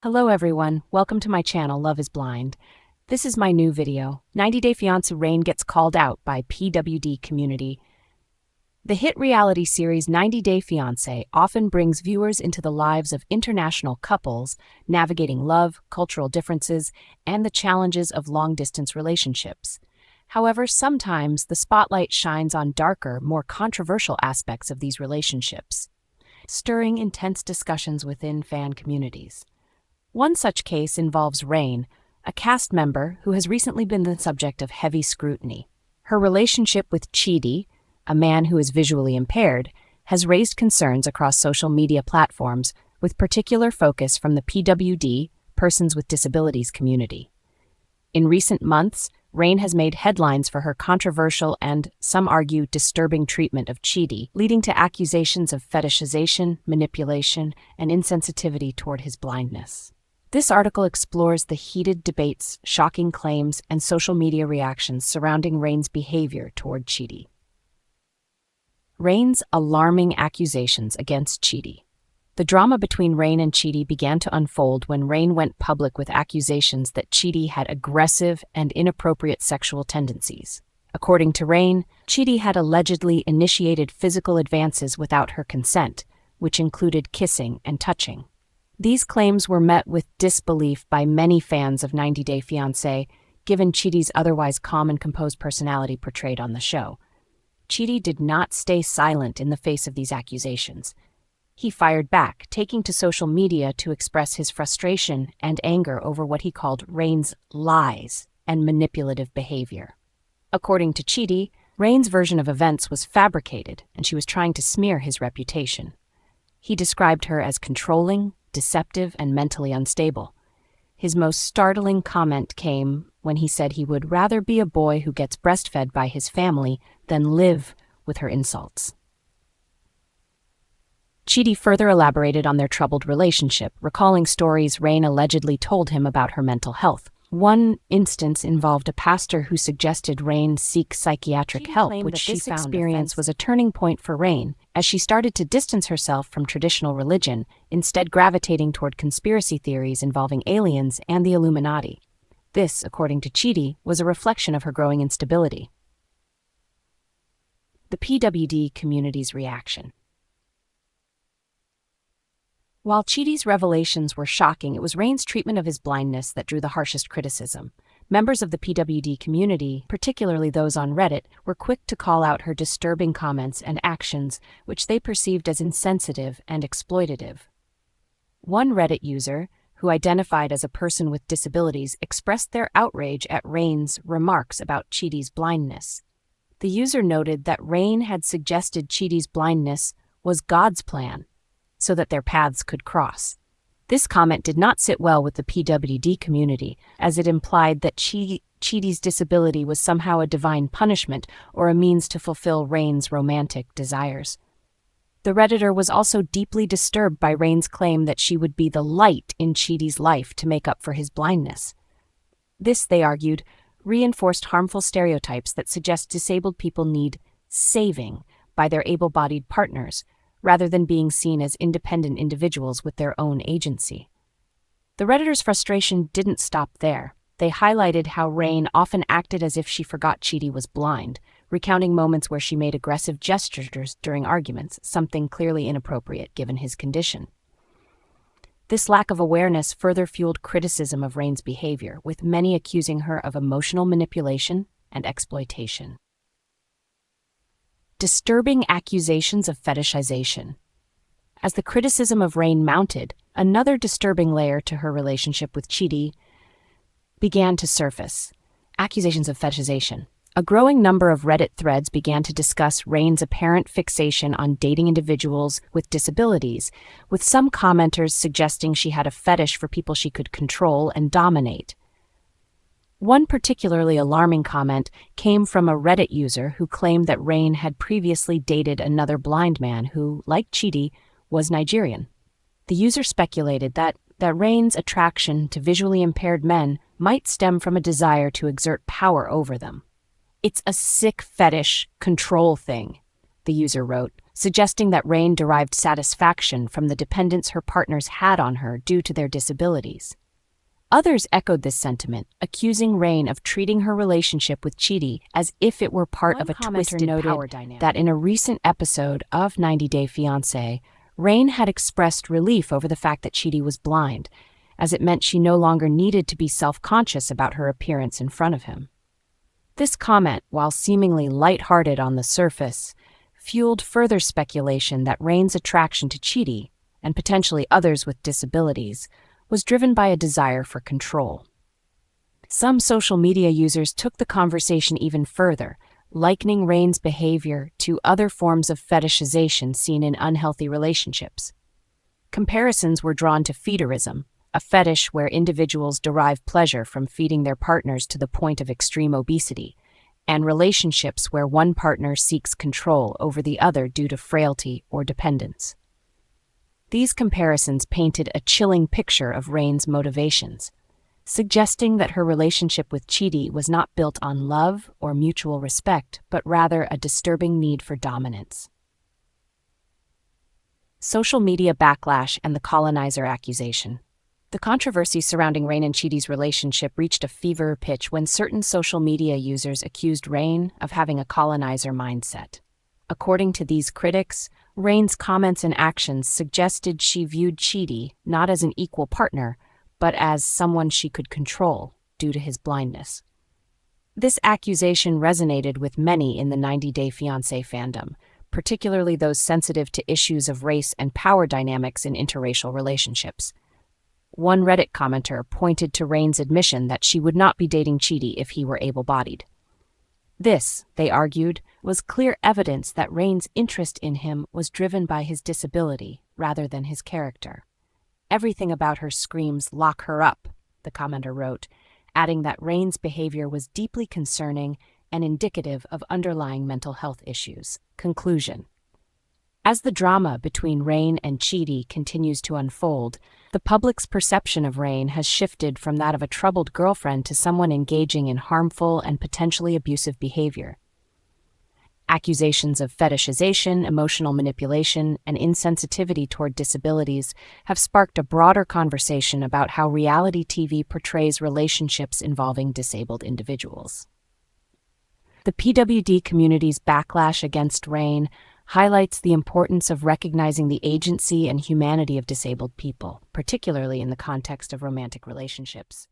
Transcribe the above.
Hello everyone, welcome to my channel Love is Blind. This is my new video. 90-Day Fiancé Rayne gets called out by PWDCommunity. The hit reality series 90-Day Fiancé often brings viewers into the lives of international couples, navigating love, cultural differences, and the challenges of long-distance relationships. However, sometimes the spotlight shines on darker, more controversial aspects of these relationships, stirring intense discussions within fan communities. One such case involves Rayne, a cast member who has recently been the subject of heavy scrutiny. Her relationship with Chidi, a man who is visually impaired, has raised concerns across social media platforms, with particular focus from the PWD, Persons with Disabilities community. In recent months, Rayne has made headlines for her controversial and, some argue, disturbing treatment of Chidi, leading to accusations of fetishization, manipulation, and insensitivity toward his blindness. This article explores the heated debates, shocking claims, and social media reactions surrounding Rayne's behavior toward Chidi. Rayne's alarming accusations against Chidi. The drama between Rayne and Chidi began to unfold when Rayne went public with accusations that Chidi had aggressive and inappropriate sexual tendencies. According to Rayne, Chidi had allegedly initiated physical advances without her consent, which included kissing and touching. These claims were met with disbelief by many fans of 90-Day Fiancé, given Chidi's otherwise calm and composed personality portrayed on the show. Chidi did not stay silent in the face of these accusations. He fired back, taking to social media to express his frustration and anger over what he called Rayne's lies and manipulative behavior. According to Chidi, Rayne's version of events was fabricated, and she was trying to smear his reputation. He described her as controlling, deceptive, and mentally unstable. His most startling comment came when he said he would rather be a boy who gets breastfed by his family than live with her insults. Chidi further elaborated on their troubled relationship, recalling stories Rayne allegedly told him about her mental health. One instance involved a pastor who suggested Rayne seek psychiatric help, which she found experience was a turning point for Rayne, as she started to distance herself from traditional religion, instead gravitating toward conspiracy theories involving aliens and the Illuminati. This, according to Chidi, was a reflection of her growing instability. The PWD community's reaction. While Chidi's revelations were shocking, it was Rayne's treatment of his blindness that drew the harshest criticism. Members of the PWD community, particularly those on Reddit, were quick to call out her disturbing comments and actions, which they perceived as insensitive and exploitative. One Reddit user, who identified as a person with disabilities, expressed their outrage at Rayne's remarks about Chidi's blindness. The user noted that Rayne had suggested Chidi's blindness was God's plan, so that their paths could cross. This comment did not sit well with the PWD community, as it implied that Chidi's disability was somehow a divine punishment or a means to fulfill Rayne's romantic desires. The Redditor was also deeply disturbed by Rayne's claim that she would be the light in Chidi's life to make up for his blindness. This, they argued, reinforced harmful stereotypes that suggest disabled people need saving by their able-bodied partners, rather than being seen as independent individuals with their own agency. The Redditor's frustration didn't stop there. They highlighted how Rayne often acted as if she forgot Chidi was blind, recounting moments where she made aggressive gestures during arguments, something clearly inappropriate given his condition. This lack of awareness further fueled criticism of Rayne's behavior, with many accusing her of emotional manipulation and exploitation. Disturbing accusations of fetishization. As the criticism of Rayne mounted, another disturbing layer to her relationship with Chidi began to surface: accusations of fetishization. A growing number of Reddit threads began to discuss Rayne's apparent fixation on dating individuals with disabilities, with some commenters suggesting she had a fetish for people she could control and dominate. One particularly alarming comment came from a Reddit user who claimed that Rayne had previously dated another blind man who, like Chidi, was Nigerian. The user speculated that Rayne's attraction to visually impaired men might stem from a desire to exert power over them. "It's a sick fetish control thing," the user wrote, suggesting that Rayne derived satisfaction from the dependence her partners had on her due to their disabilities. Others echoed this sentiment, accusing Rayne of treating her relationship with Chidi as if it were part of a twisted power dynamic. That in a recent episode of 90 Day Fiancé, Rayne had expressed relief over the fact that Chidi was blind, as it meant she no longer needed to be self-conscious about her appearance in front of him. This comment, while seemingly lighthearted on the surface, fueled further speculation that Rayne's attraction to Chidi, and potentially others with disabilities, was driven by a desire for control. Some social media users took the conversation even further, likening Rayne's behavior to other forms of fetishization seen in unhealthy relationships. Comparisons were drawn to feederism, a fetish where individuals derive pleasure from feeding their partners to the point of extreme obesity, and relationships where one partner seeks control over the other due to frailty or dependence. These comparisons painted a chilling picture of Rayne's motivations, suggesting that her relationship with Chidi was not built on love or mutual respect, but rather a disturbing need for dominance. Social media backlash and the colonizer accusation. The controversy surrounding Rayne and Chidi's relationship reached a fever pitch when certain social media users accused Rayne of having a colonizer mindset. According to these critics, Rayne's comments and actions suggested she viewed Chidi not as an equal partner, but as someone she could control due to his blindness. This accusation resonated with many in the 90 Day Fiancé fandom, particularly those sensitive to issues of race and power dynamics in interracial relationships. One Reddit commenter pointed to Rayne's admission that she would not be dating Chidi if he were able-bodied. This, they argued, was clear evidence that Rayne's interest in him was driven by his disability rather than his character. Everything about her screams "lock her up," the commenter wrote, adding that Rayne's behavior was deeply concerning and indicative of underlying mental health issues. Conclusion. As the drama between Rayne and Chidi continues to unfold, the public's perception of Rayne has shifted from that of a troubled girlfriend to someone engaging in harmful and potentially abusive behavior. Accusations of fetishization, emotional manipulation, and insensitivity toward disabilities have sparked a broader conversation about how reality TV portrays relationships involving disabled individuals. The PWD community's backlash against Rayne highlights the importance of recognizing the agency and humanity of disabled people, particularly in the context of romantic relationships.